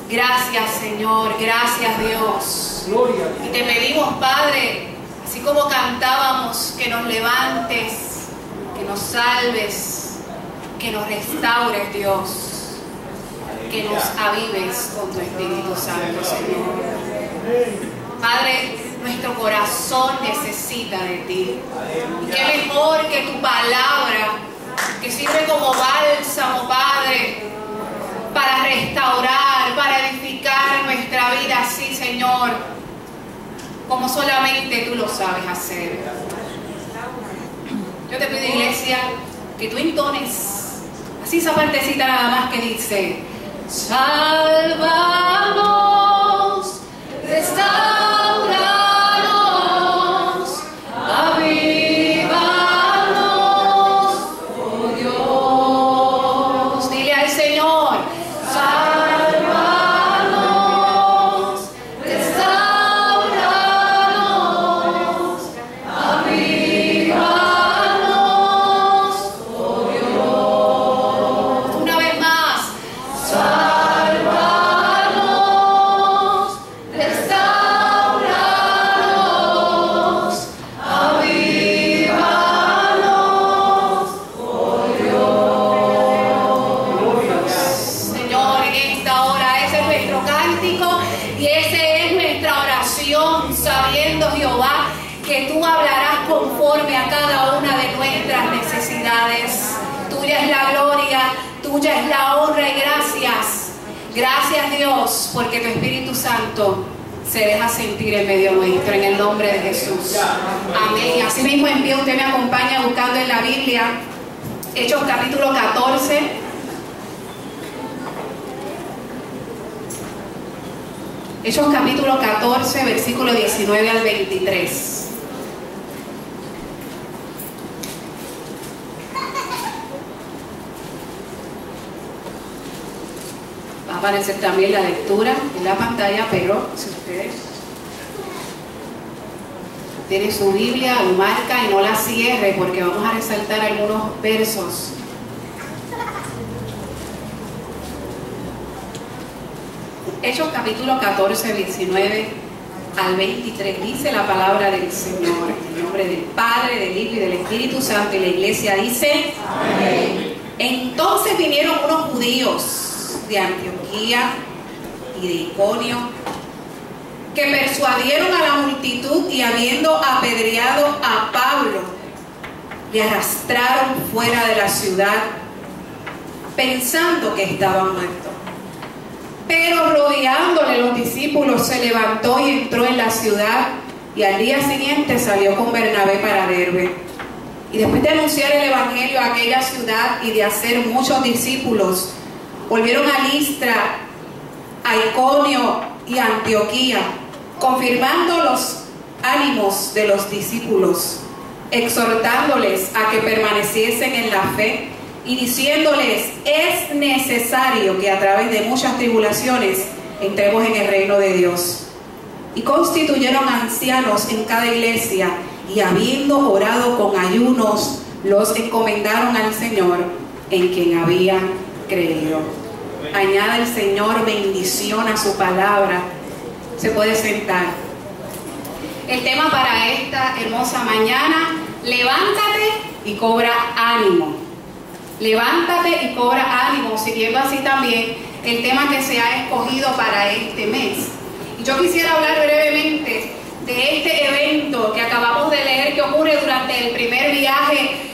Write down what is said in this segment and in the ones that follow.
Gracias, Señor. Gracias, Dios. Gloria. Y te pedimos, Padre, así como cantábamos, que nos levantes, que nos salves, que nos restaures, Dios, que nos avives con tu Espíritu Santo, Señor. Padre, nuestro corazón necesita de ti. Y qué mejor que tu palabra, que sirve como bálsamo, Padre, para restaurar, para edificar nuestra vida así, Señor, como solamente tú lo sabes hacer. Yo te pido, iglesia, que tú entones así esa partecita nada más que dice: sálvanos, restauranos, avívanos, oh Dios. Dile al Señor: sálvanos, restauranos, avívanos, oh Dios. Una vez más: sálvanos, restauranos, avívanos, oh Dios. Señor, en esta hora ese es nuestro cántico y esa es nuestra oración, sabiendo, Jehová, que tú hablarás conforme a cada una de nuestras necesidades. Tuya es la gloria, tuya es la honra y gracias. Gracias, Dios, porque tu Espíritu Santo se deja sentir en medio nuestro, en el nombre de Jesús. Amén. Así mismo en pie usted me acompaña buscando en la Biblia Hechos capítulo 14. Hechos capítulo 14, versículo 19 al 23. Va a aparecer también la lectura en la pantalla, pero si ustedes tienen su Biblia, lo marca y no la cierre, porque vamos a resaltar algunos versos. Hechos capítulo 14, 19 al 23, dice la palabra del Señor, en el nombre del Padre, del Hijo y del Espíritu Santo, y la iglesia dice: amén. Entonces vinieron unos judíos de Antioquía y de Iconio, que persuadieron a la multitud, y habiendo apedreado a Pablo, le arrastraron fuera de la ciudad, pensando que estaba muerto. Pero rodeándole los discípulos, se levantó y entró en la ciudad, y al día siguiente salió con Bernabé para Derbe. Y después de anunciar el evangelio a aquella ciudad y de hacer muchos discípulos, volvieron a Listra, a Iconio y a Antioquía, confirmando los ánimos de los discípulos, exhortándoles a que permaneciesen en la fe, y diciéndoles: es necesario que a través de muchas tribulaciones entremos en el reino de Dios. Y constituyeron ancianos en cada iglesia, y habiendo orado con ayunos, los encomendaron al Señor, en quien habían creído. Añada el Señor bendición a su palabra. Se puede sentar. El tema para esta hermosa mañana: levántate y cobra ánimo. Levántate y cobra ánimo, siguiendo así también el tema que se ha escogido para este mes. Y yo quisiera hablar brevemente de este evento que acabamos de leer, que ocurre durante el primer viaje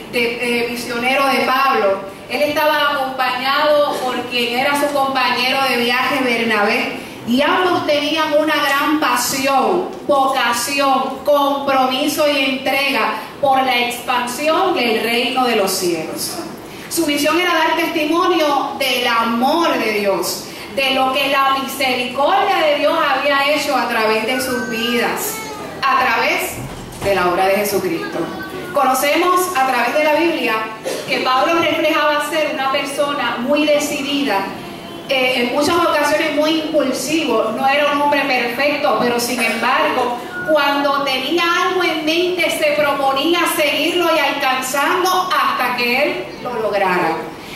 misionero de Pablo. Él estaba acompañado por quien era su compañero de viaje, Bernabé, y ambos tenían una gran pasión, vocación, compromiso y entrega por la expansión del reino de los cielos. Su misión era dar testimonio del amor de Dios, de lo que la misericordia de Dios había hecho a través de sus vidas, a través de la obra de Jesucristo. Conocemos a través de la Biblia que Pablo reflejaba ser una persona muy decidida, en muchas ocasiones muy impulsivo. No era un hombre perfecto, pero sin embargo, cuando tenía algo en mente, se proponía seguirlo y alcanzando hasta que él lo lograra.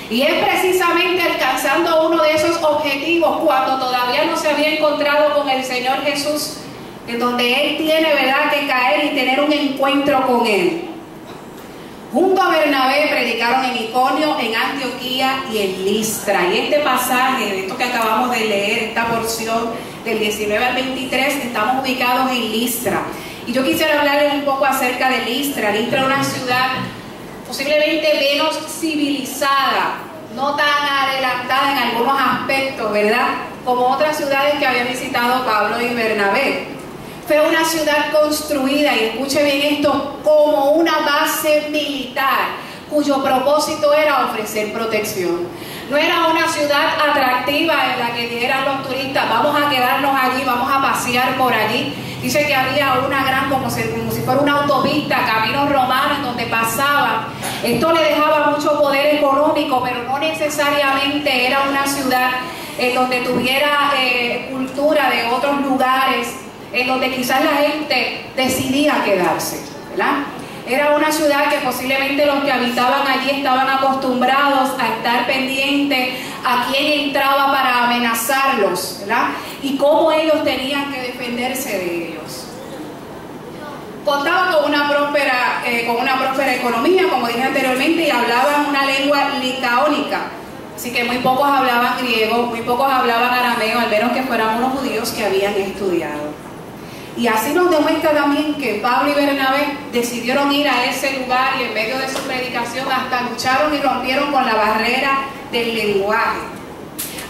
Y es precisamente alcanzando uno de esos objetivos, cuando todavía no se había encontrado con el Señor Jesús, en donde él tiene, ¿verdad?, que caer y tener un encuentro con él. Junto a Bernabé predicaron en Iconio, en Antioquía y en Listra. Y este pasaje, esto que acabamos de leer, esta porción del 19 al 23, estamos ubicados en Listra. Y yo quisiera hablarles un poco acerca de Listra. Listra es una ciudad posiblemente menos civilizada, no tan adelantada en algunos aspectos, ¿verdad?, como otras ciudades que habían visitado Pablo y Bernabé. Fue una ciudad construida, y escuche bien esto, como una base militar, cuyo propósito era ofrecer protección. No era una ciudad atractiva en la que dijeran los turistas, vamos a quedarnos allí, vamos a pasear por allí. Dice que había una gran, como si fuera una autopista, caminos romanos en donde pasaban. Esto le dejaba mucho poder económico, pero no necesariamente era una ciudad en donde tuviera cultura de otros lugares, en donde quizás la gente decidía quedarse, ¿verdad? Era una ciudad que posiblemente los que habitaban allí estaban acostumbrados a estar pendientes a quién entraba para amenazarlos, ¿verdad?, y cómo ellos tenían que defenderse de ellos. Contaba con una próspera economía, como dije anteriormente, y hablaban una lengua licaónica. Así que muy pocos hablaban griego, muy pocos hablaban arameo, al menos que fueran unos judíos que habían estudiado. Y así nos demuestra también que Pablo y Bernabé decidieron ir a ese lugar, y en medio de su predicación hasta lucharon y rompieron con la barrera del lenguaje.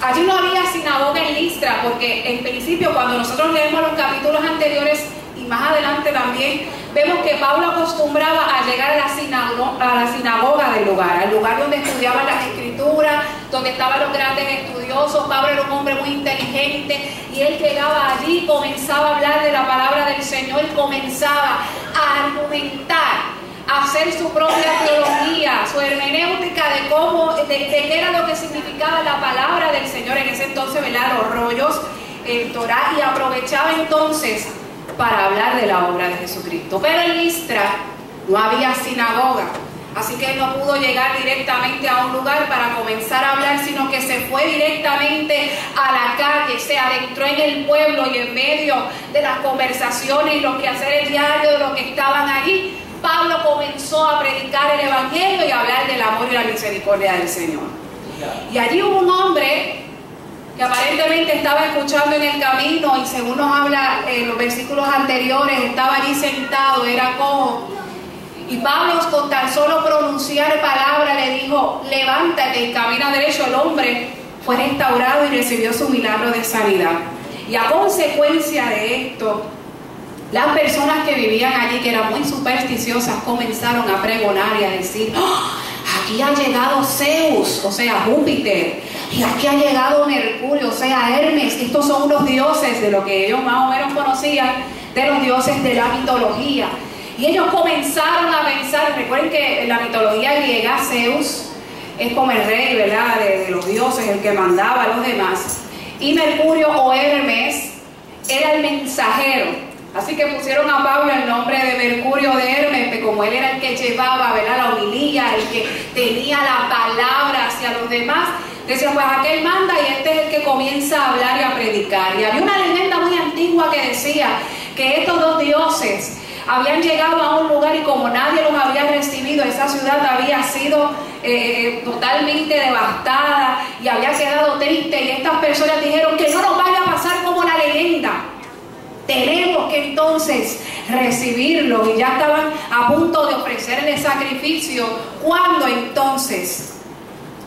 Allí no había sinagoga en Listra, porque en principio, cuando nosotros leemos los capítulos anteriores y más adelante también, vemos que Pablo acostumbraba a llegar a la sinagoga del lugar, al lugar donde estudiaban las escrituras, donde estaban los grandes estudiosos. Pablo era un hombre muy inteligente, y él llegaba allí, comenzaba a hablar de la palabra del Señor, y comenzaba a argumentar, a hacer su propia teología, su hermenéutica de qué era lo que significaba la palabra del Señor en ese entonces, ¿verdad?, los rollos, el Torá, y aprovechaba entonces para hablar de la obra de Jesucristo. Pero en Listra no había sinagoga, así que él no pudo llegar directamente a un lugar para comenzar a hablar, sino que se fue directamente a la calle, se adentró en el pueblo, y en medio de las conversaciones y los quehaceres diarios de los que estaban allí, Pablo comenzó a predicar el evangelio y a hablar del amor y la misericordia del Señor. Y allí hubo un hombre que aparentemente estaba escuchando en el camino, y según nos habla en los versículos anteriores, estaba allí sentado, era cojo. Y Pablo, con tan solo pronunciar palabra, le dijo, levántate y camina derecho. El hombre fue restaurado y recibió su milagro de sanidad. Y a consecuencia de esto, las personas que vivían allí, que eran muy supersticiosas, comenzaron a pregonar y a decir, ¡oh! Aquí ha llegado Zeus, o sea, Júpiter, y aquí ha llegado Mercurio, o sea, Hermes. Estos son unos dioses de lo que ellos más o menos conocían, de los dioses de la mitología. Y ellos comenzaron a pensar, recuerden que en la mitología griega Zeus es como el rey, ¿verdad?, de los dioses, el que mandaba a los demás. Y Mercurio, o Hermes, era el mensajero. Así que pusieron a Pablo el nombre de Mercurio, de Hermes, que como él era el que llevaba, ¿verdad?, la homilía, el que tenía la palabra hacia los demás, decían, pues aquel manda y este es el que comienza a hablar y a predicar. Y había una leyenda muy antigua que decía que estos dos dioses habían llegado a un lugar, y como nadie los había recibido, esa ciudad había sido totalmente devastada y había quedado triste, y estas personas dijeron que no nos vaya a pasar como la leyenda. Tenemos que entonces recibirlo, y ya estaban a punto de ofrecerle sacrificio, cuando entonces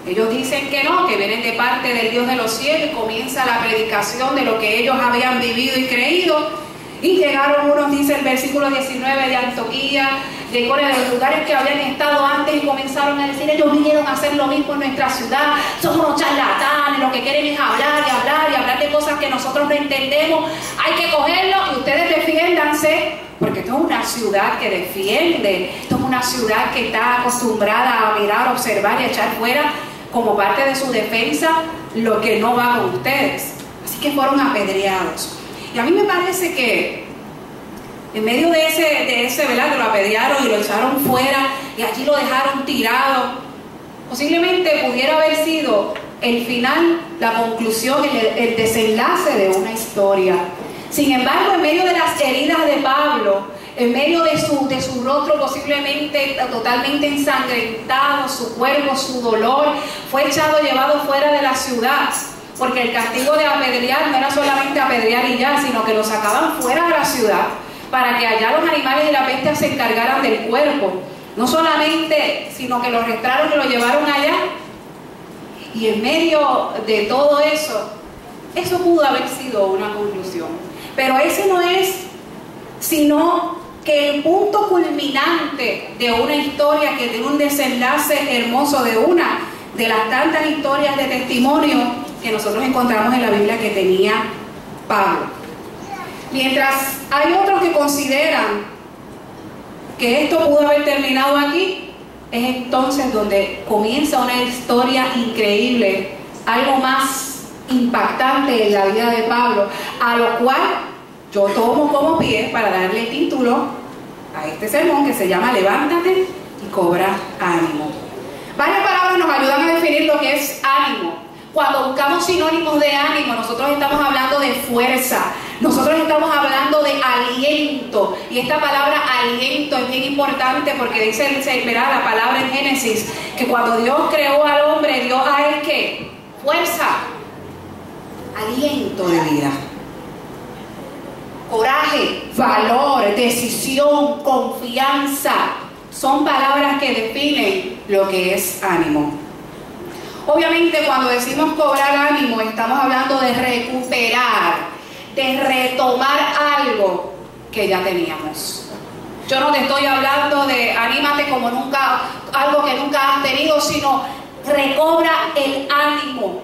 ellos dicen que no, que vienen de parte del Dios de los cielos, y comienza la predicación de lo que ellos habían vivido y creído. Y llegaron unos, dice el versículo 19, de Antioquía, de Iconio, de los lugares que habían estado antes, y comenzaron a decir, ellos vinieron a hacer lo mismo en nuestra ciudad, son unos charlatanes, lo que quieren es hablar y hablar y hablar de cosas que nosotros no entendemos. Hay que cogerlo y ustedes defiéndanse, porque esto es una ciudad que defiende, esto es una ciudad que está acostumbrada a mirar, observar y echar fuera como parte de su defensa lo que no va con ustedes. Así que fueron apedreados. Y a mí me parece que en medio de ese, ¿verdad?, que lo apedrearon y lo echaron fuera, y allí lo dejaron tirado, Posiblemente pudiera haber sido el final, la conclusión, el desenlace de una historia. Sin embargo, en medio de las heridas de Pablo, en medio de su rostro posiblemente totalmente ensangrentado, su cuerpo, su dolor, fue llevado fuera de la ciudad, porque el castigo de apedrear no era solamente apedrear y ya, sino que lo sacaban fuera de la ciudad para que allá los animales y las bestias se encargaran del cuerpo. No solamente, sino que lo arrestaron y lo llevaron allá. Y en medio de todo eso, eso pudo haber sido una conclusión. Pero ese no es sino que el punto culminante de una historia que tiene un desenlace hermoso, de una de las tantas historias de testimonio que nosotros encontramos en la Biblia que tenía Pablo. Mientras hay otros que consideran que esto pudo haber terminado aquí, es entonces donde comienza una historia increíble, algo más impactante en la vida de Pablo, a lo cual yo tomo como pie para darle título a este sermón, que se llama Levántate y cobra ánimo. Varias palabras nos ayudan a definir lo que es ánimo. Cuando buscamos sinónimos de ánimo, nosotros estamos hablando de fuerza, nosotros estamos hablando de aliento. Y esta palabra aliento es bien importante porque dice, verá la palabra en Génesis, que cuando Dios creó al hombre, dio a él ¿qué? Fuerza, aliento de vida, coraje, valor, decisión, confianza. Son palabras que definen lo que es ánimo. Obviamente, cuando decimos cobrar ánimo, estamos hablando de recuperar, de retomar algo que ya teníamos. Yo no te estoy hablando de anímate como nunca, algo que nunca has tenido, sino recobra el ánimo.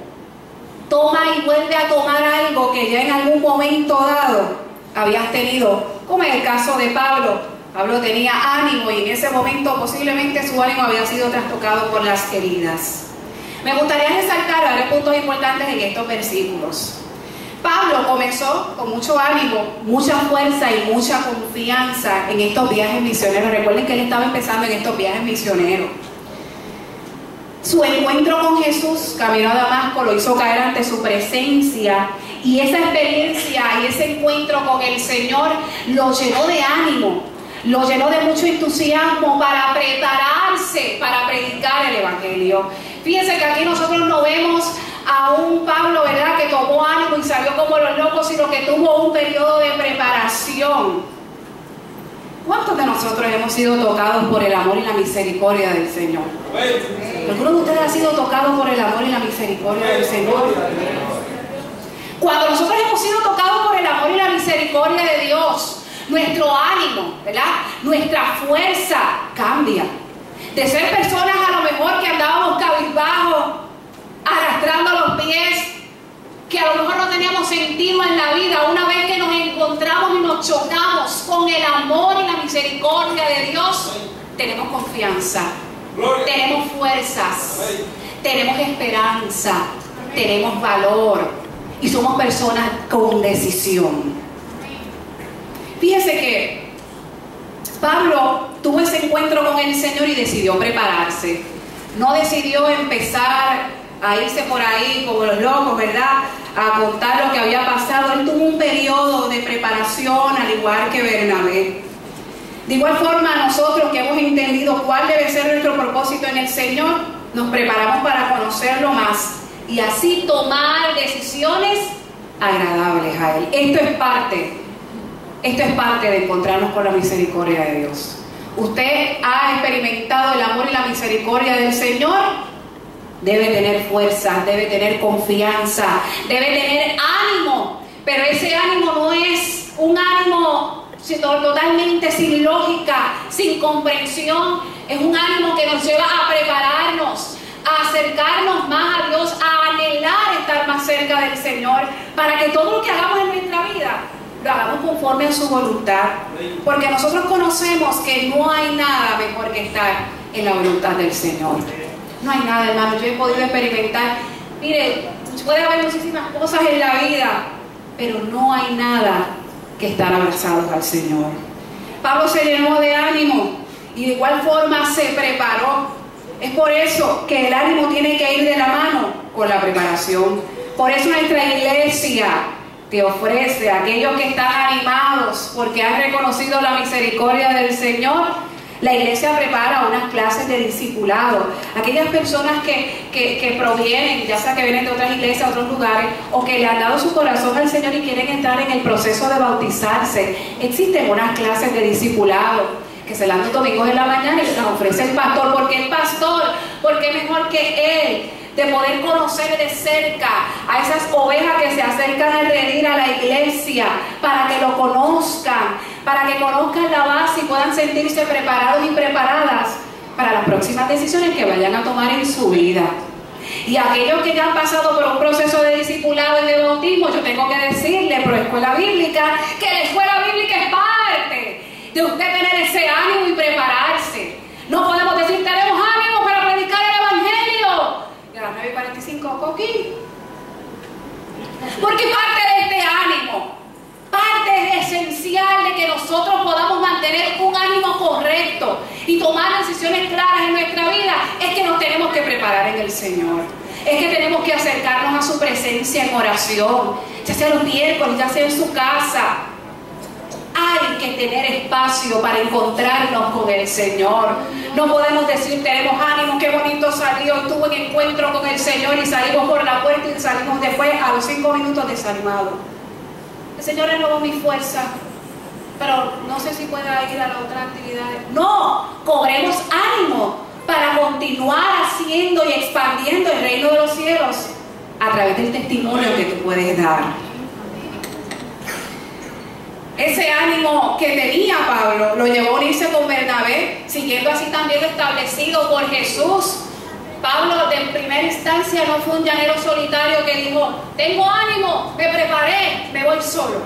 Toma y vuelve a tomar algo que ya en algún momento dado habías tenido, como en el caso de Pablo. Pablo tenía ánimo y en ese momento posiblemente su ánimo había sido trastocado por las heridas. Me gustaría resaltar varios puntos importantes en estos versículos. Pablo comenzó con mucho ánimo, mucha fuerza y mucha confianza en estos viajes misioneros. Recuerden que él estaba empezando en estos viajes misioneros. Su encuentro con Jesús, camino a Damasco, lo hizo caer ante su presencia, y esa experiencia y ese encuentro con el Señor lo llenó de ánimo, lo llenó de mucho entusiasmo para prepararse para predicar el Evangelio. Fíjense que aquí nosotros no vemos a un Pablo, ¿verdad?, que tomó ánimo y salió como los locos, sino que tuvo un periodo de preparación. ¿Cuántos de nosotros hemos sido tocados por el amor y la misericordia del Señor? ¿Alguno de ustedes ha sido tocado por el amor y la misericordia del Señor? Cuando nosotros hemos sido tocados por el amor y la misericordia de Dios, nuestro ánimo, ¿verdad?, nuestra fuerza cambia. De ser personas a lo mejor que andábamos cabizbajos, arrastrando los pies, que a lo mejor no teníamos sentido en la vida, una vez que nos encontramos y nos chocamos con el amor y la misericordia de Dios, tenemos confianza, tenemos fuerzas, tenemos esperanza, tenemos valor y somos personas con decisión. Fíjese que Pablo tuvo ese encuentro con el Señor y decidió prepararse. No decidió empezar a irse por ahí como los locos, ¿verdad?, a contar lo que había pasado. Él tuvo un periodo de preparación, al igual que Bernabé. De igual forma, nosotros que hemos entendido cuál debe ser nuestro propósito en el Señor, nos preparamos para conocerlo más y así tomar decisiones agradables a Él. Esto es parte de encontrarnos con la misericordia de Dios. Usted ha experimentado el amor y la misericordia del Señor, debe tener fuerza, debe tener confianza, debe tener ánimo, pero ese ánimo no es un ánimo totalmente sin lógica, sin comprensión. Es un ánimo que nos lleva a prepararnos, a acercarnos más a Dios, a anhelar estar más cerca del Señor, para que todo lo que hagamos en nuestra vida lo hagamos conforme a su voluntad, porque nosotros conocemos que no hay nada mejor que estar en la voluntad del Señor. No hay nada, hermano. Yo he podido experimentar, mire, puede haber muchísimas cosas en la vida, pero no hay nada que estar abrazados al Señor. Pablo se llenó de ánimo y de igual forma se preparó. Es por eso que el ánimo tiene que ir de la mano con la preparación. Por eso nuestra iglesia te ofrece a aquellos que están animados porque han reconocido la misericordia del Señor. La iglesia prepara unas clases de discipulado. Aquellas personas que provienen, ya sea que vienen de otras iglesias, otros lugares, o que le han dado su corazón al Señor y quieren entrar en el proceso de bautizarse, existen unas clases de discipulado que se dan los domingos en la mañana y las ofrece el pastor. Porque el pastor, porque es mejor que él, de poder conocer de cerca a esas ovejas que se acercan al redil a la iglesia, para que lo conozcan, para que conozcan la base y puedan sentirse preparados y preparadas para las próximas decisiones que vayan a tomar en su vida. Y aquellos que ya han pasado por un proceso de discipulado y de bautismo, yo tengo que decirle, pro escuela bíblica, que la escuela bíblica es parte de usted tener ese ánimo y prepararse. No podemos decir, tenemos ánimo para predicar el evangelio y a las 9:45 coquín. Porque parte de este ánimo, parte esencial de que nosotros podamos mantener un ánimo correcto y tomar decisiones claras en nuestra vida, es que nos tenemos que preparar en el Señor. Es que tenemos que acercarnos a su presencia en oración, ya sea los miércoles, ya sea en su casa. Hay que tener espacio para encontrarnos con el Señor. No podemos decir, tenemos ánimo, qué bonito salió, tuve un encuentro con el Señor y salimos por la puerta y salimos después a los 5 minutos desanimados. El Señor renovó mi fuerza, pero no sé si pueda ir a la otra actividad. No, cobremos ánimo para continuar haciendo y expandiendo el reino de los cielos a través del testimonio que tú puedes dar. Ese ánimo que tenía Pablo lo llevó a unirse con Bernabé, siguiendo así también lo establecido por Jesús. Pablo de primera instancia no fue un llanero solitario que dijo, tengo ánimo, me preparé, me voy solo.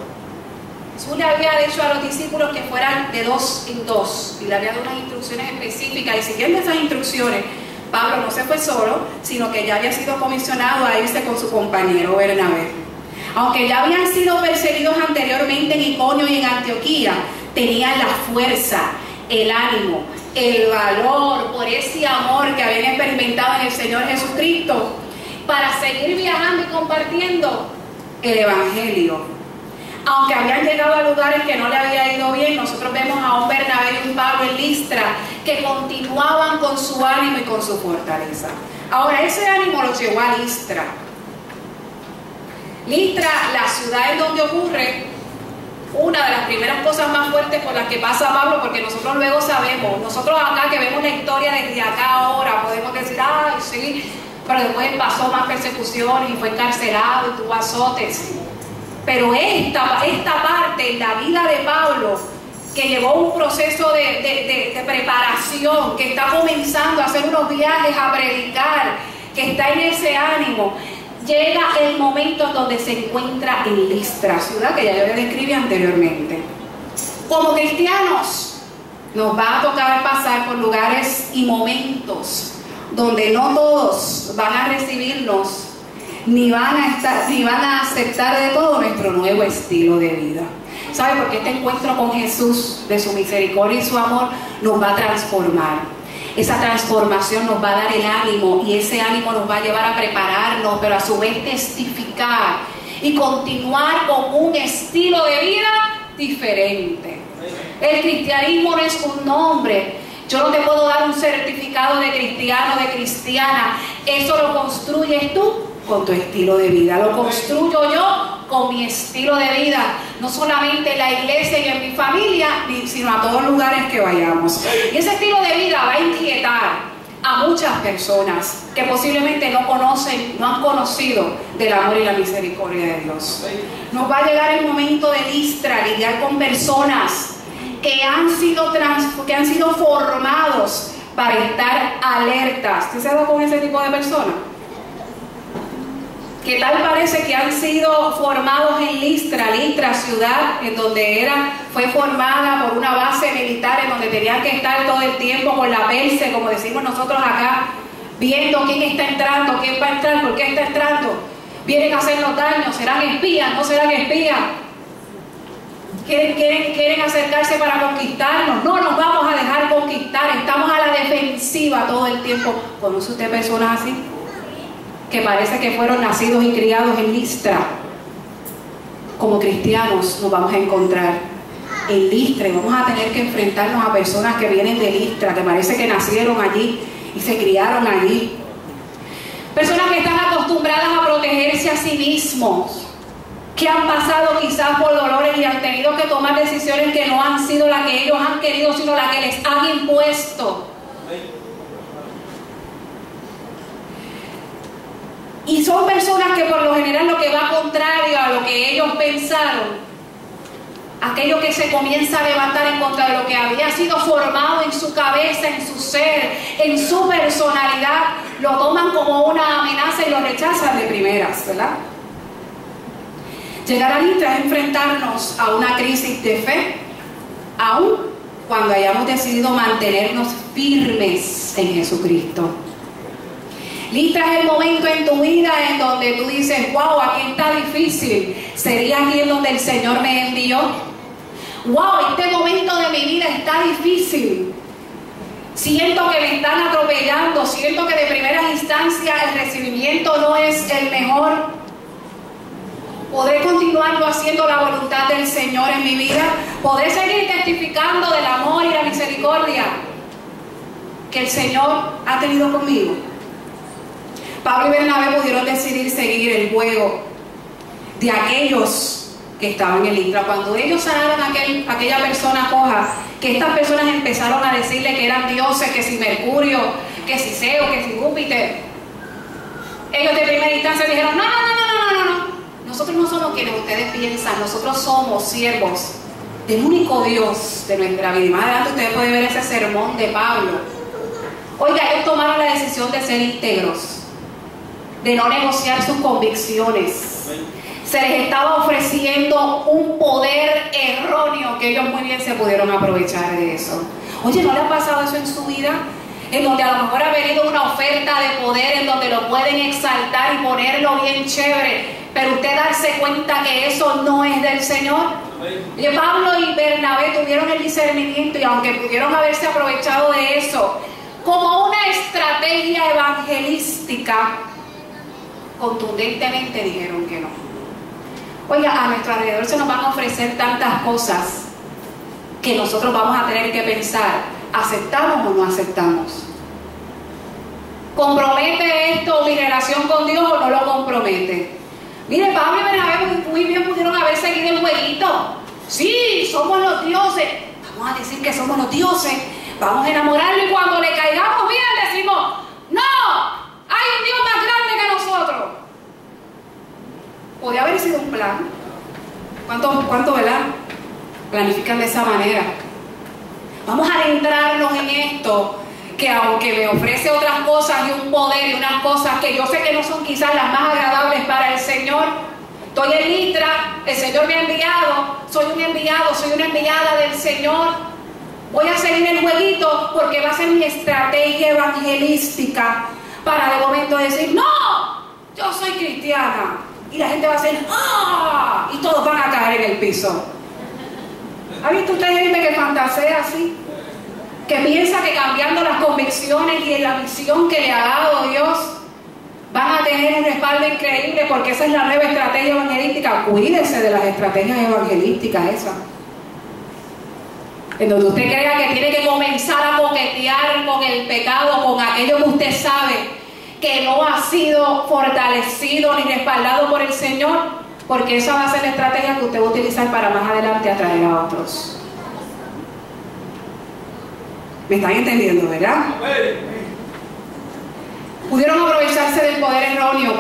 Jesús le había dicho a los discípulos que fueran de 2 en 2 y le había dado unas instrucciones específicas, y siguiendo esas instrucciones, Pablo no se fue solo, sino que ya había sido comisionado a irse con su compañero Bernabé. Aunque ya habían sido perseguidos anteriormente en Iconio y en Antioquía, tenían la fuerza, el ánimo, el valor por ese amor que habían experimentado en el Señor Jesucristo para seguir viajando y compartiendo el Evangelio. Aunque habían llegado a lugares que no le había ido bien, nosotros vemos a un Bernabé y un Pablo en Listra que continuaban con su ánimo y con su fortaleza. Ahora, ese ánimo los llevó a Listra. Listra, la ciudad en donde ocurre una de las primeras cosas más fuertes por las que pasa Pablo, porque nosotros luego sabemos, nosotros acá que vemos la historia desde acá ahora, podemos decir, ay, sí, pero después pasó más persecuciones y fue encarcelado y tuvo azotes. Pero esta parte en la vida de Pablo, que llevó un proceso de preparación, que está comenzando a hacer unos viajes a predicar, que está en ese ánimo, llega el momento en donde se encuentra en Listra, ciudad que ya yo le describí anteriormente. Como cristianos, nos va a tocar pasar por lugares y momentos donde no todos van a recibirnos, ni van a aceptar de todo nuestro nuevo estilo de vida. ¿Sabe? Porque este encuentro con Jesús, de su misericordia y su amor, nos va a transformar. Esa transformación nos va a dar el ánimo, y ese ánimo nos va a llevar a prepararnos, pero a su vez testificar y continuar con un estilo de vida diferente. El cristianismo no es un nombre. Yo no te puedo dar un certificado de cristiano, de cristiana. Eso lo construyes tú con tu estilo de vida. Lo construyo yo con mi estilo de vida. No solamente en la iglesia y en mi familia, sino a todos los lugares que vayamos. Y ese estilo de vida va a inquietar a muchas personas que posiblemente no conocen, no han conocido del amor y la misericordia de Dios. Nos va a llegar el momento de Listra, lidiar con personas que han sido formados para estar alertas. ¿Usted se ha dado con ese tipo de personas? Que tal parece que han sido formados en Listra, ciudad en donde fue formada por una base militar en donde tenían que estar todo el tiempo con la perse, como decimos nosotros acá, viendo quién está entrando, quién va a entrar, por qué está entrando. Vienen a hacernos daño, ¿serán espías? ¿No serán espías? Quieren acercarse para conquistarnos. No nos vamos a dejar conquistar, estamos a la defensiva defensiva todo el tiempo. ¿Conoce usted personas así? Que parece que fueron nacidos y criados en Listra. Como cristianos nos vamos a encontrar en Listra y vamos a tener que enfrentarnos a personas que vienen de Listra, que parece que nacieron allí y se criaron allí. Personas que están acostumbradas a protegerse a sí mismos, que han pasado quizás por dolores y han tenido que tomar decisiones que no han sido las que ellos han querido, sino las que les han impuesto. Y son personas que por lo general lo que va contrario a lo que ellos pensaron, aquello que se comienza a levantar en contra de lo que había sido formado en su cabeza, en su ser, en su personalidad, lo toman como una amenaza y lo rechazan de primeras, ¿verdad? Llegar a Listra es enfrentarnos a una crisis de fe, aun cuando hayamos decidido mantenernos firmes en Jesucristo. Listra es el momento en tu vida en donde tú dices, wow, aquí está difícil. ¿Sería aquí en donde el Señor me envió? Wow, este momento de mi vida está difícil. Siento que me están atropellando, siento que de primera instancia el recibimiento no es el mejor. ¿Podré continuar haciendo la voluntad del Señor en mi vida? ¿Podré seguir testificando del amor y la misericordia que el Señor ha tenido conmigo? Pablo y Bernabé pudieron decidir seguir el juego de aquellos que estaban en Listra. Cuando ellos sanaron a aquella persona coja, que estas personas empezaron a decirle que eran dioses, que si Mercurio, que si Zeus, que si Júpiter, ellos de primera instancia dijeron, no. Nosotros no somos quienes ustedes piensan, nosotros somos siervos del único Dios de nuestra vida. Y más adelante ustedes pueden ver ese sermón de Pablo. Oiga, ellos tomaron la decisión de ser íntegros, de no negociar sus convicciones. Se les estaba ofreciendo un poder erróneo que ellos muy bien se pudieron aprovechar de eso. Oye, ¿no le ha pasado eso en su vida? En donde a lo mejor ha venido una oferta de poder, en donde lo pueden exaltar y ponerlo bien chévere, pero usted darse cuenta que eso no es del Señor. Y Pablo y Bernabé tuvieron el discernimiento, y aunque pudieron haberse aprovechado de eso como una estrategia evangelística, contundentemente dijeron que no. Oiga, a nuestro alrededor se nos van a ofrecer tantas cosas que nosotros vamos a tener que pensar, ¿aceptamos o no aceptamos? ¿Compromete esto mi relación con Dios o no lo compromete? Mire, Pablo y Bernabé muy bien pudieron haber seguido el jueguito. Sí, somos los dioses. Vamos a decir que somos los dioses. Vamos a enamorarlo, y cuando le caigamos bien decimos, no, hay un Dios más grande que nosotros. Podría haber sido un plan. ¿Cuánto, verdad? Planifican de esa manera. Vamos a adentrarnos en esto, que aunque me ofrece otras cosas y un poder y unas cosas que yo sé que no son quizás las más agradables para el Señor, estoy en Listra, el Señor me ha enviado, soy un enviado, soy una enviada del Señor, voy a seguir el jueguito porque va a ser mi estrategia evangelística para de momento decir, no, yo soy cristiana, y la gente va a decir, ¡ah! Y todos van a caer en el piso. ¿Ha visto usted gente que fantasea así? Que piensa que cambiando las convicciones y la visión que le ha dado Dios van a tener un respaldo increíble, porque esa es la nueva estrategia evangelística. Cuídese de las estrategias evangelísticas esas, en donde usted crea que tiene que comenzar a coquetear con el pecado, con aquello que usted sabe que no ha sido fortalecido ni respaldado por el Señor, porque esa va a ser la estrategia que usted va a utilizar para más adelante atraer a otros. ¿Me están entendiendo, verdad? Pudieron aprovecharse del poder erróneo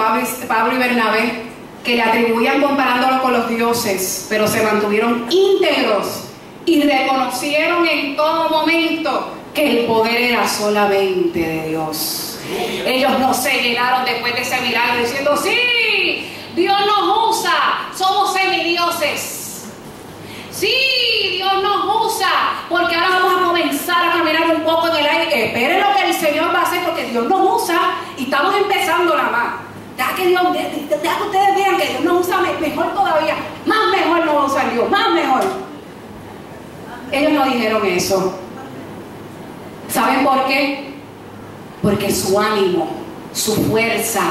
Pablo y Bernabé, que le atribuían comparándolo con los dioses, pero se mantuvieron íntegros y reconocieron en todo momento que el poder era solamente de Dios. Ellos no se llenaron después de ese milagro diciendo, sí, Dios nos usa, somos semidioses. Sí, Dios nos usa, porque ahora vamos a comenzar a caminar un poco en el aire. Esperen lo que el Señor va a hacer, porque Dios nos usa y estamos empezando nada más. Deja que ustedes vean que Dios nos usa mejor todavía. Más mejor nos va a usar Dios, más mejor. Ellos no dijeron eso. ¿Saben por qué? porque su ánimo, su fuerza,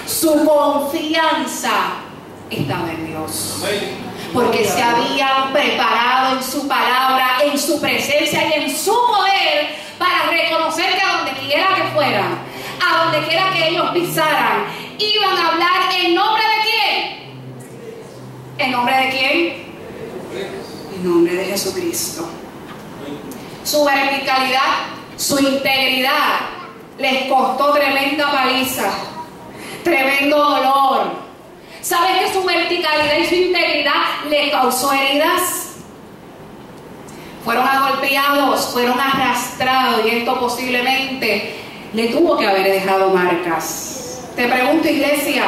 su confianza estaba en Dios. Porque se habían preparado en su palabra, en su presencia y en su poder para reconocer que a donde quiera que fueran, a donde quiera que ellos pisaran, iban a hablar en nombre de quién. ¿En nombre de quién? En nombre de Jesucristo. Su verticalidad, su integridad les costó tremenda paliza, tremendo dolor. ¿Sabes que su verticalidad y su integridad le causó heridas? Fueron agolpeados, fueron arrastrados, y esto posiblemente le tuvo que haber dejado marcas. Te pregunto, iglesia,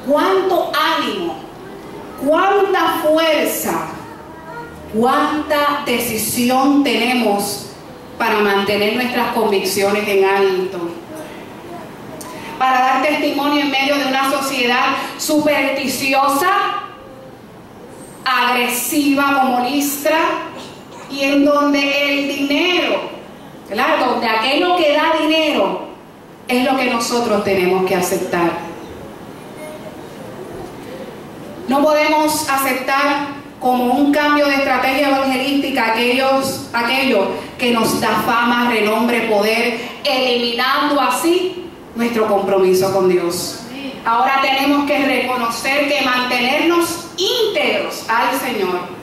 ¿cuánto ánimo, cuánta fuerza, cuánta decisión tenemos para mantener nuestras convicciones en alto? Para dar testimonio en medio de una sociedad supersticiosa, agresiva como Listra, y en donde el dinero, claro, donde aquello que da dinero es lo que nosotros tenemos que aceptar. No podemos aceptar como un cambio de estrategia evangelística aquello que nos da fama, renombre, poder, eliminando así nuestro compromiso con Dios. Ahora tenemos que reconocer que mantenernos íntegros al Señor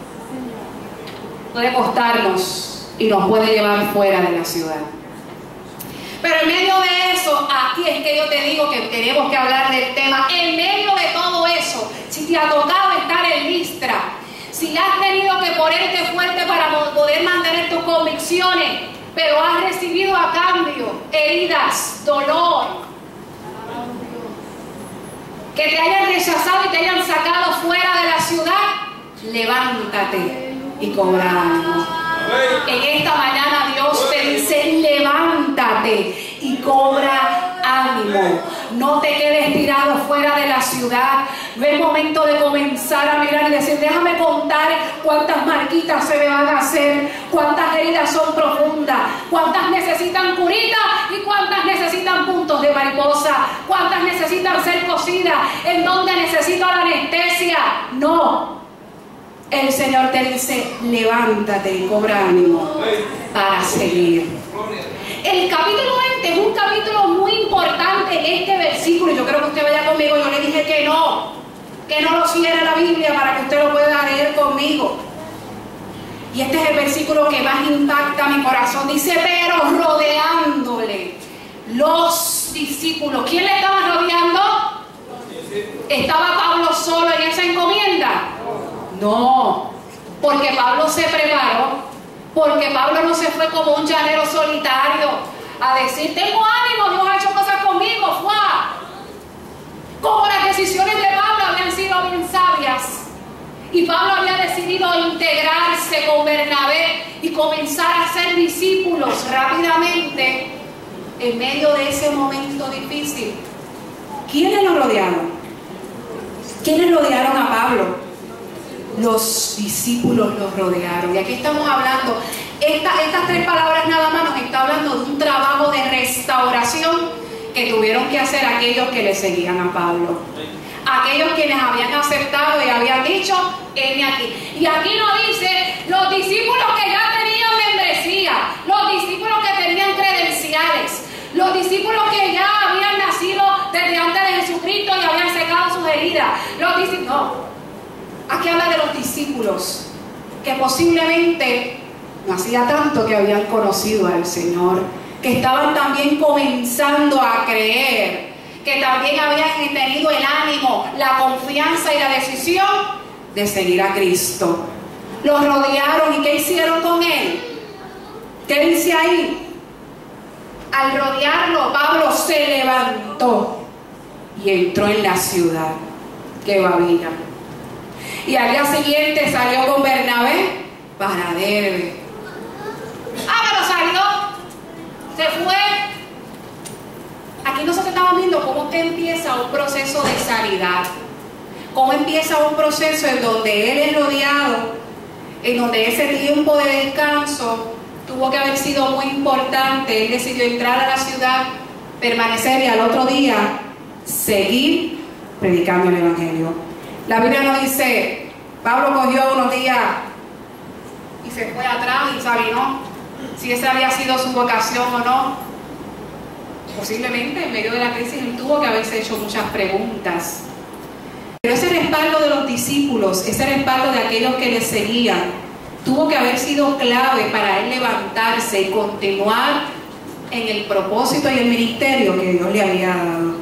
puede costarnos y nos puede llevar fuera de la ciudad. Pero en medio de eso, aquí es que yo te digo que tenemos que hablar del tema. En medio de todo eso, si te ha tocado estar en Listra, si has tenido que ponerte fuerte para poder mantener tus convicciones, pero has recibido a cambio heridas, dolor, que te hayan rechazado y te hayan sacado fuera de la ciudad, levántate y cobra ánimo. En esta mañana Dios te dice: levántate y cobra ánimo. No te quedes tirado fuera de la ciudad. No es momento de comenzar a mirar y decir: déjame contar cuántas marquitas se me van a hacer, cuántas heridas son profundas, cuántas necesitan curitas y cuántas necesitan puntos de mariposa, cuántas necesitan ser cosidas, en donde necesito la anestesia. No. El Señor te dice: levántate y cobra ánimo para seguir. El capítulo 20 es un capítulo muy importante en este versículo, y yo creo que usted vaya conmigo. Yo le dije que no lo cierre la Biblia para que usted lo pueda leer conmigo. Y este es el versículo que más impacta mi corazón. Dice: pero rodeándole los discípulos. ¿Quién le estaba rodeando? ¿Estaba Pablo solo en esa encomienda? No, porque Pablo se preparó, porque Pablo no se fue como un llanero solitario a decir: tengo ánimo, Dios ha hecho cosas conmigo. ¡Fua! Como las decisiones de Pablo habían sido bien sabias, y Pablo había decidido integrarse con Bernabé y comenzar a ser discípulos rápidamente en medio de ese momento difícil. ¿Quiénes lo rodearon? ¿Quiénes rodearon a Pablo? Los discípulos los rodearon. Y aquí estamos hablando, estas tres palabras nada más nos está hablando de un trabajo de restauración que tuvieron que hacer aquellos que le seguían a Pablo, aquellos quienes habían aceptado y habían dicho: heme aquí. Y aquí nos dice los discípulos que ya tenían membresía, los discípulos que tenían credenciales, los discípulos que ya habían nacido desde antes de Jesucristo y habían secado sus heridas. Los discípulos, no. Aquí habla de los discípulos que posiblemente no hacía tanto que habían conocido al Señor, que estaban también comenzando a creer, que también habían tenido el ánimo, la confianza y la decisión de seguir a Cristo. Los rodearon, ¿y qué hicieron con él? ¿Qué dice ahí? Al rodearlo, Pablo se levantó y entró en la ciudad. ¡Qué babilla! Y al día siguiente salió con Bernabé para Derbe. Pero salió, se fue. Aquí nosotros estamos viendo cómo que empieza un proceso de sanidad, cómo empieza un proceso en donde él es rodeado, en donde ese tiempo de descanso tuvo que haber sido muy importante. Él decidió entrar a la ciudad, permanecer y al otro día seguir predicando el Evangelio. La Biblia nos dice, Pablo cogió unos días y se fue atrás y examinó si esa había sido su vocación o no. Posiblemente en medio de la crisis él tuvo que haberse hecho muchas preguntas. Pero ese respaldo de los discípulos, ese respaldo de aquellos que le seguían, tuvo que haber sido clave para él levantarse y continuar en el propósito y el ministerio que Dios le había dado.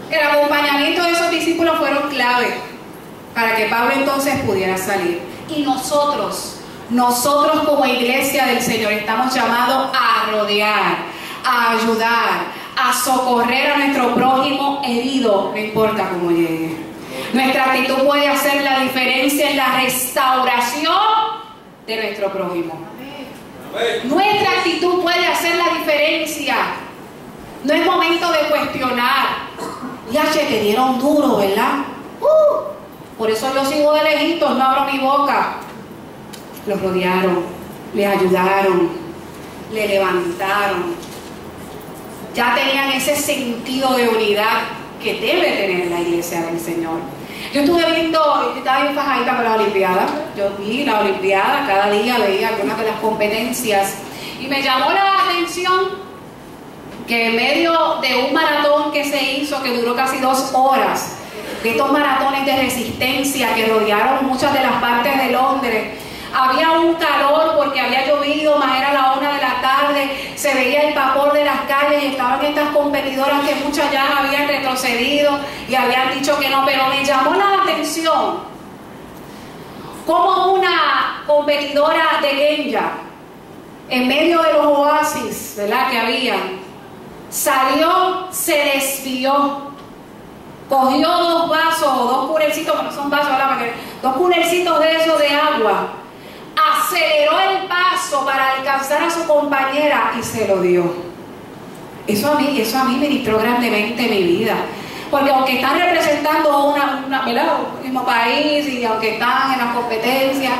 El acompañamiento de esos discípulos fueron clave para que Pablo entonces pudiera salir. Y nosotros como iglesia del Señor estamos llamados a rodear, a ayudar, a socorrer a nuestro prójimo herido, no importa cómo llegue. Nuestra actitud puede hacer la diferencia en la restauración de nuestro prójimo. Nuestra actitud puede hacer la diferencia. No es momento de cuestionar. Ya te dieron duro, ¿verdad? Por eso yo sigo de lejitos, no abro mi boca. Los rodearon, le ayudaron, le levantaron. Ya tenían ese sentido de unidad que debe tener la iglesia del Señor. Yo estuve viendo, estaba bien fajadita con la Olimpiada. Yo vi la Olimpiada, cada día veía algunas de las competencias y me llamó la atención que en medio de un maratón que se hizo, que duró casi 2 horas, de estos maratones de resistencia que rodearon muchas de las partes de Londres, había un calor porque había llovido, más era la 1 de la tarde, se veía el vapor de las calles y estaban estas competidoras que muchas ya habían retrocedido y habían dicho que no, pero me llamó la atención como una competidora de Kenia, en medio de los oasis, ¿verdad?, que habían, salió, se desvió, cogió 2 vasos o 2 culercitos, que no son vasos, ¿verdad?, 2 culercitos de esos de agua, aceleró el paso para alcanzar a su compañera y se lo dio. Eso a mí ministró grandemente mi vida, porque aunque están representando ¿verdad?, un mismo país y aunque están en las competencias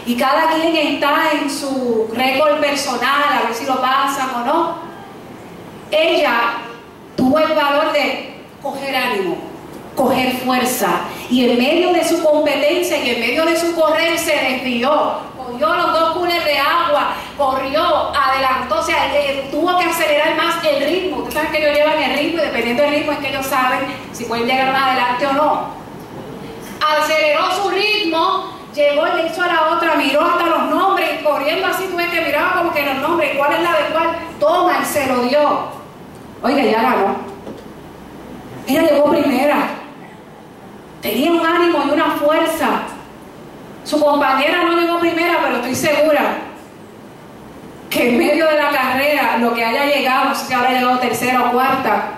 y cada quien está en su récord personal a ver si lo pasan o no, ella tuvo el valor de coger ánimo, coger fuerza, y en medio de su competencia y en medio de su correr se desvió, cogió los 2 coolers de agua, corrió, adelantó, o sea, tuvo que acelerar más el ritmo. Ustedes saben que ellos llevan el ritmo y dependiendo del ritmo es que ellos saben si pueden llegar más adelante o no. Aceleró su ritmo, llegó y le hizo a la otra, miró hasta los nombres y corriendo así, tú ves que miraba como que los nombres, ¿cuál es la de cuál? Toma, y se lo dio. Oiga, ya ganó. Ella llegó primera. Tenía un ánimo y una fuerza. Su compañera no llegó primera, pero estoy segura que en medio de la carrera, lo que haya llegado, no sé si habrá llegado tercera o cuarta,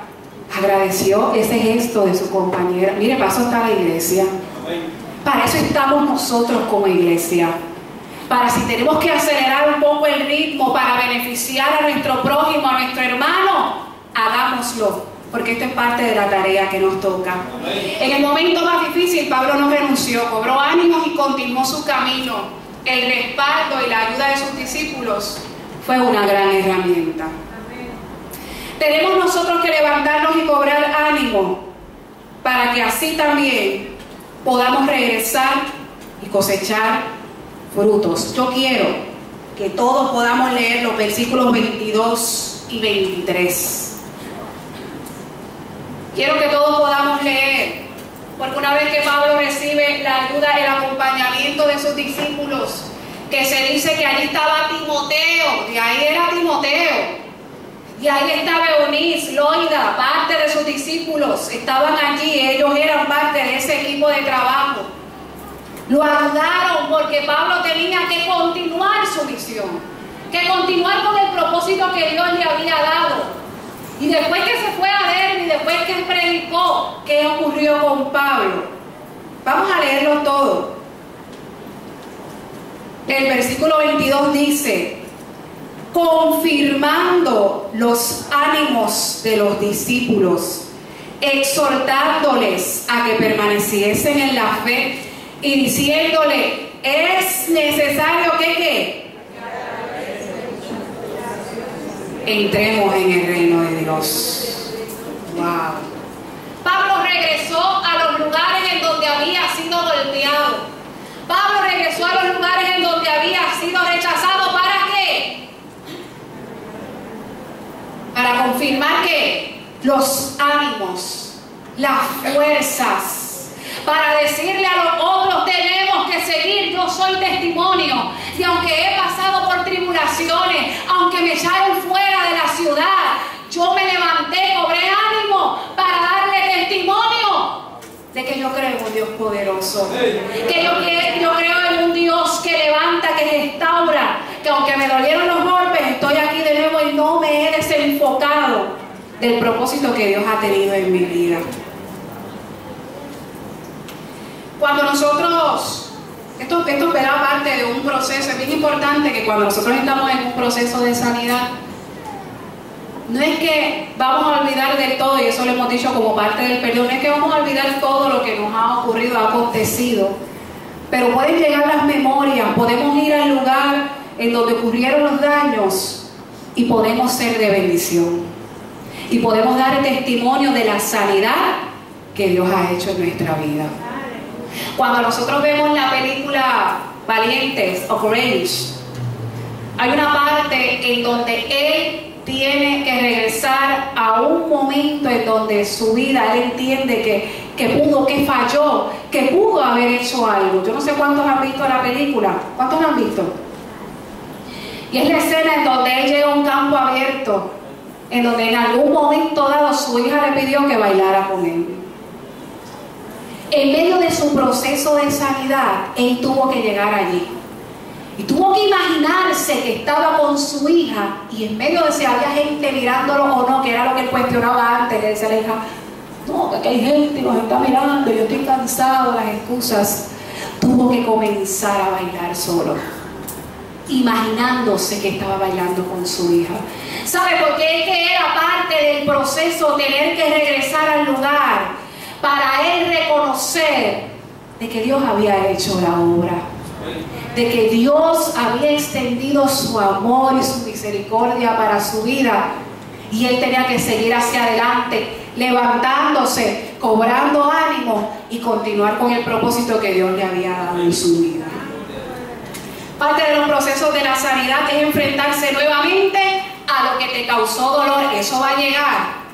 agradeció ese gesto de su compañera. Mire, para eso está la iglesia. Para eso estamos nosotros como iglesia. Para si tenemos que acelerar un poco el ritmo para beneficiar a nuestro prójimo, a nuestro hermano, hagámoslo, porque esto es parte de la tarea que nos toca. En el momento más difícil, Pablo no renunció, cobró ánimos y continuó su camino. El respaldo y la ayuda de sus discípulos fue una gran herramienta. Tenemos nosotros que levantarnos y cobrar ánimo para que así también podamos regresar y cosechar frutos. Yo quiero que todos podamos leer los versículos 22 y 23. Quiero que todos podamos leer, porque una vez que Pablo recibe la ayuda, el acompañamiento de sus discípulos, que se dice que allí estaba Timoteo, de ahí era Timoteo, y ahí estaba Eunice, Loida, parte de sus discípulos, estaban allí, ellos eran parte de ese equipo de trabajo. Lo ayudaron porque Pablo tenía que continuar su misión, que continuar con el propósito que Dios le había dado. Y después que se fue a Derbe y después que predicó, ¿qué ocurrió con Pablo? Vamos a leerlo todo. El versículo 22 dice: confirmando los ánimos de los discípulos, exhortándoles a que permaneciesen en la fe y diciéndole: es necesario que entremos en el reino de Dios. Wow. Pablo regresó a los lugares en donde había sido golpeado. Pablo regresó a los lugares en donde había sido rechazado. ¿Para qué? Para confirmar que los ánimos, las fuerzas, para decirle a los otros tenemos que seguir. Yo soy testimonio, y aunque he pasado por tribulaciones, aunque me echaron fuera de la ciudad, yo me levanté, cobré ánimo para darle testimonio de que yo creo en un Dios poderoso, que yo creo en un Dios que levanta, que restaura, que aunque me dolieron los golpes, estoy aquí de nuevo y no me he desenfocado del propósito que Dios ha tenido en mi vida. Cuando nosotros, esto será parte de un proceso, es bien importante que cuando nosotros estamos en un proceso de sanidad, no es que vamos a olvidar de todo, y eso lo hemos dicho como parte del perdón, no es que vamos a olvidar todo lo que nos ha ocurrido, ha acontecido, pero pueden llegar las memorias, podemos ir al lugar en donde ocurrieron los daños y podemos ser de bendición, y podemos dar el testimonio de la sanidad que Dios ha hecho en nuestra vida. Cuando nosotros vemos la película Valientes o Courage, hay una parte en donde él tiene que regresar a un momento en donde su vida, él entiende que falló, que pudo haber hecho algo. Yo no sé cuántos han visto la película. ¿Cuántos la han visto? Y es la escena en donde él llega a un campo abierto, en donde en algún momento dado su hija le pidió que bailara con él. En medio de su proceso de sanidad, él tuvo que llegar allí. Y tuvo que imaginarse que estaba con su hija, y en medio de si había gente mirándolo o no, que era lo que él cuestionaba antes, le decía a la hija, no, que aquí hay gente y nos está mirando, yo estoy cansado, las excusas. Tuvo que comenzar a bailar solo, imaginándose que estaba bailando con su hija. ¿Sabe por qué? Es que era parte del proceso tener que regresar al lugar para él reconocer de que Dios había hecho la obra, de que Dios había extendido su amor y su misericordia para su vida, y él tenía que seguir hacia adelante, levantándose, cobrando ánimo y continuar con el propósito que Dios le había dado en su vida. Parte de los procesos de la sanidad es enfrentarse nuevamente a lo que te causó dolor. Eso va a llegar,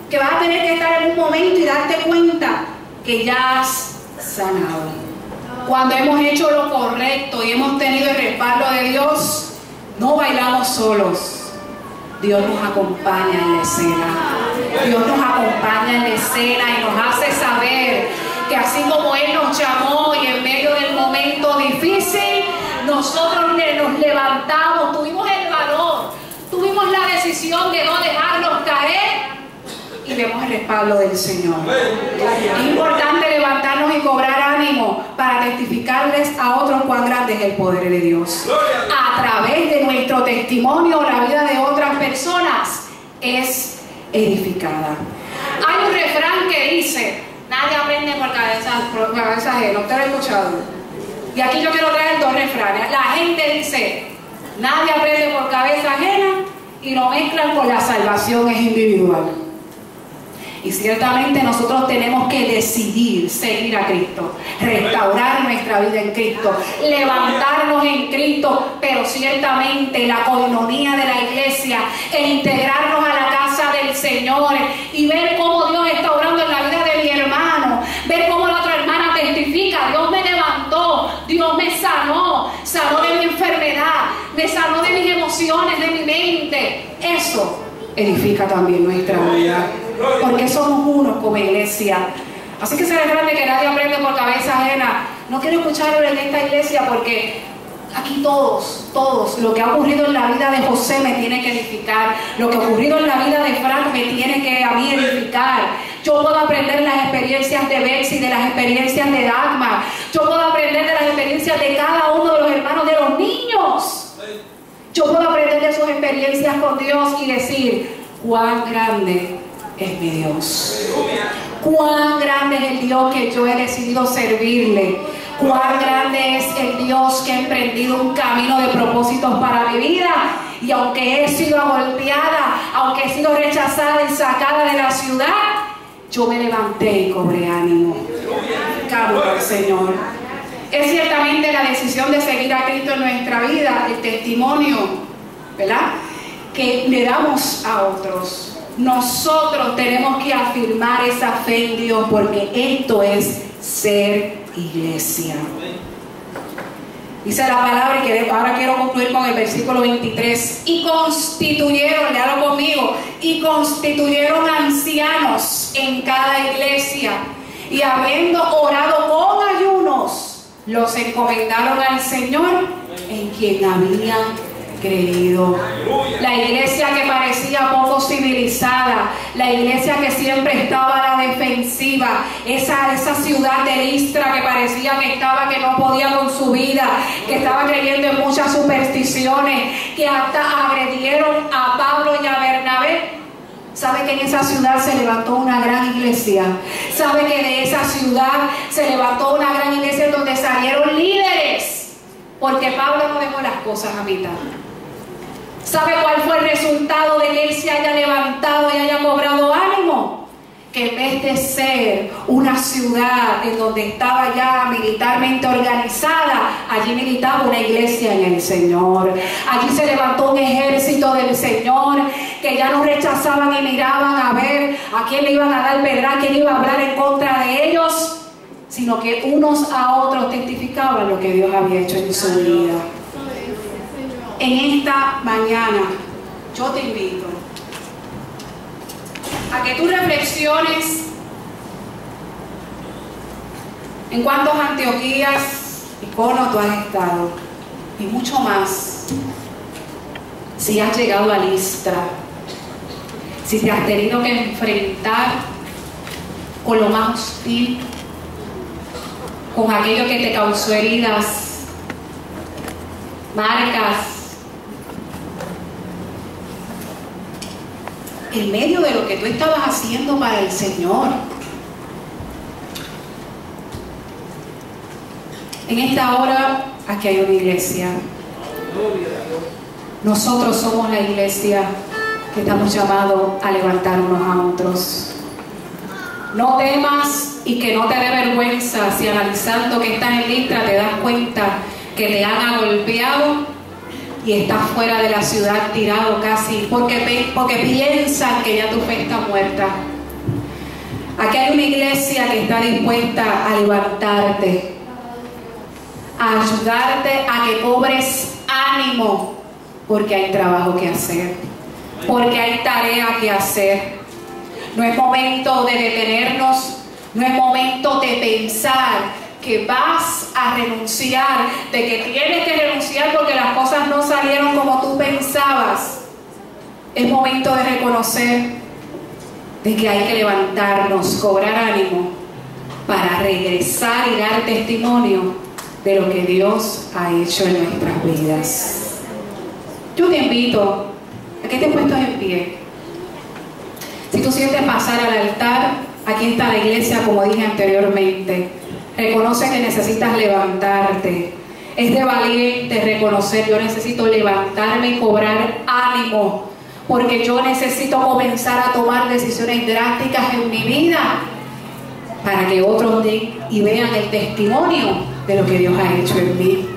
que vas a tener que estar en un momento y darte cuenta que ya has sanado. Cuando hemos hecho lo correcto y hemos tenido el respaldo de Dios, no bailamos solos. Dios nos acompaña en la escena. Dios nos acompaña en la escena y nos hace saber que así como Él nos llamó y en medio del momento difícil, nosotros nos levantamos, tuvimos el valor, tuvimos la decisión de no dejarnos caer, y vemos el respaldo del Señor. Es importante levantarnos y cobrar ánimo para testificarles a otros cuán grande es el poder de Dios. A través de nuestro testimonio, la vida de otras personas es edificada. Hay un refrán que dice, nadie aprende por cabeza ajena. ¿Usted lo ha escuchado? Y aquí yo quiero traer dos refranes. La gente dice, nadie aprende por cabeza ajena, y lo mezclan con la salvación es individual. Y ciertamente nosotros tenemos que decidir seguir a Cristo, restaurar nuestra vida en Cristo, levantarnos en Cristo, pero ciertamente la coinonía de la iglesia, el integrarnos a la casa del Señor y ver cómo Dios está obrando en la vida de mi hermano, ver cómo la otra hermana testifica, Dios me levantó, Dios me sanó, sanó de mi enfermedad, me sanó de mis emociones, de mi mente. Eso edifica también nuestra vida, porque somos unos como iglesia. Así que se refrán de que nadie aprende por cabeza ajena, no quiero escucharlo en esta iglesia, porque aquí todos, lo que ha ocurrido en la vida de José me tiene que edificar, lo que ha ocurrido en la vida de Frank me tiene que a mí edificar. Yo puedo aprender las experiencias de Betsy, de las experiencias de Dagmar, yo puedo aprender de las experiencias de cada uno de los hermanos, de los niños. Yo puedo aprender de sus experiencias con Dios y decir, cuán grande es mi Dios, cuán grande es el Dios que yo he decidido servirle, cuán grande es el Dios que ha emprendido un camino de propósitos para mi vida, y aunque he sido golpeada, aunque he sido rechazada y sacada de la ciudad, yo me levanté y cobré ánimo. Cabo al Señor. Es ciertamente la decisión de seguir a Cristo en nuestra vida, el testimonio, ¿verdad?, que le damos a otros. Nosotros tenemos que afirmar esa fe en Dios, porque esto es ser iglesia. Dice la palabra, y ahora quiero concluir con el versículo 23. Y constituyeron, léalo conmigo, y constituyeron ancianos en cada iglesia, y habiendo orado con ayunos, los encomendaron al Señor en quien habían creído. La iglesia que parecía poco civilizada, la iglesia que siempre estaba a la defensiva, esa ciudad de Listra que parecía que no podía con su vida, que estaba creyendo en muchas supersticiones, que hasta agredieron a Pablo y a Bernabé. ¿Sabe que en esa ciudad se levantó una gran iglesia? ¿Sabe que de esa ciudad se levantó una gran iglesia donde salieron líderes? Porque Pablo no dejó las cosas a mitad. ¿Sabe cuál fue el resultado de que él se haya levantado y haya cobrado ánimo? Que en vez de ser una ciudad en donde estaba ya militarmente organizada, allí militaba una iglesia en el Señor. Allí se levantó un ejército del Señor que ya no rechazaban y miraban a ver a quién le iban a dar pedra, quién iba a hablar en contra de ellos, sino que unos a otros testificaban lo que Dios había hecho en su vida. En esta mañana yo te invito a que tú reflexiones en cuántos Antioquías, Icono tú has estado, y mucho más. Si has llegado a Listra, si te has tenido que enfrentar con lo más hostil, con aquello que te causó heridas, marcas, en medio de lo que tú estabas haciendo para el Señor. En esta hora, aquí hay una iglesia. Nosotros somos la iglesia que estamos llamados a levantar unos a otros. No temas y que no te dé vergüenza si analizando que estás en Listra te das cuenta que te han golpeado y estás fuera de la ciudad tirado casi porque piensan que ya tu fe está muerta. Aquí hay una iglesia que está dispuesta a levantarte, a ayudarte a que cobres ánimo, porque hay trabajo que hacer, porque hay tarea que hacer. No es momento de detenernos, no es momento de pensar que vas a renunciar, de que tienes que renunciar porque las cosas no salieron como tú pensabas. Es momento de reconocer de que hay que levantarnos, cobrar ánimo para regresar y dar testimonio de lo que Dios ha hecho en nuestras vidas. Yo te invito a que te puestos en pie. Si tú sientes pasar al altar, aquí está la iglesia, como dije anteriormente. Reconoce que necesitas levantarte. Es de valiente reconocer, yo necesito levantarme y cobrar ánimo, porque yo necesito comenzar a tomar decisiones drásticas en mi vida para que otros den y vean el testimonio de lo que Dios ha hecho en mí.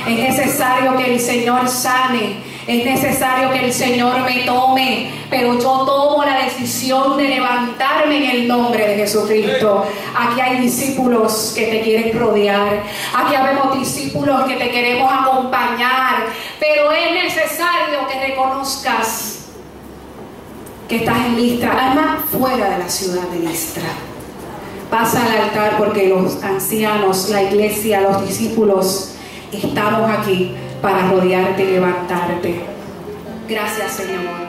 Es necesario que el Señor sane, es necesario que el Señor me tome, pero yo tomo la decisión de levantarme en el nombre de Jesucristo. Aquí hay discípulos que te quieren rodear, aquí habemos discípulos que te queremos acompañar, pero es necesario que reconozcas que estás en Listra, además fuera de la ciudad de Listra. Pasa al altar porque los ancianos, la iglesia, los discípulos, estamos aquí para rodearte y levantarte. Gracias, Señor.